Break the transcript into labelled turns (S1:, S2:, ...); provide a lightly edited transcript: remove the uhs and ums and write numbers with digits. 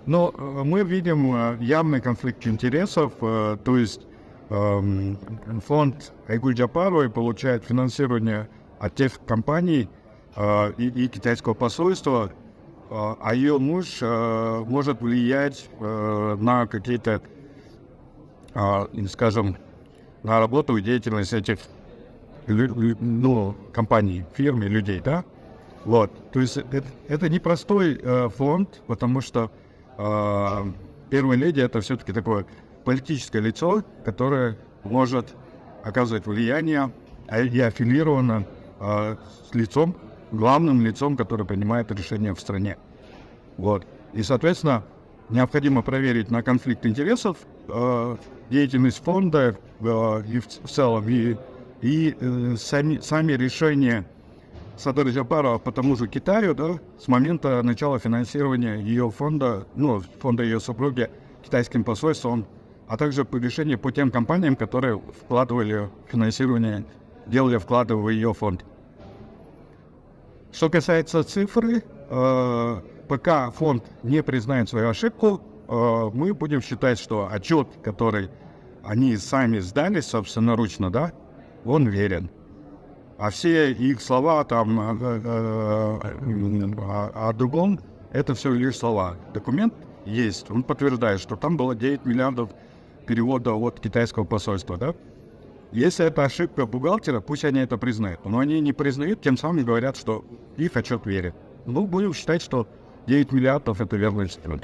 S1: Но мы видим явный конфликт интересов, то есть фонд Айгуль Джапаровой получает финансирование от тех компаний и китайского посольства, а ее муж может влиять на какие-то, скажем, на работу и деятельность этих компаний, фирм и людей, да? Вот. То есть это непростой фонд, потому что первая леди — это все-таки такое политическое лицо, которое может оказывать влияние и аффилировано с лицом, главным лицом, которое принимает решения в стране. Вот. И, соответственно, необходимо проверить на конфликт интересов деятельность фонда и в целом, и сами решения Садыр Джапарова по тому же Китаю, да, с момента начала финансирования ее фонда, фонда ее супруги китайским посольством, а также по решению по тем компаниям, которые вкладывали финансирование, делали вклады в ее фонд. Что касается цифры, пока фонд не признает свою ошибку, мы будем считать, что отчет, который они сами сдали собственноручно, да, он верен. А все их слова там о другом, это все лишь слова. Документ есть, он подтверждает, что там было 9 миллиардов перевода от китайского посольства, да? Если это ошибка бухгалтера, пусть они это признают. Но они не признают, тем самым говорят, что их отчет верен. Ну, будем считать, что 9 миллиардов это верная цифра.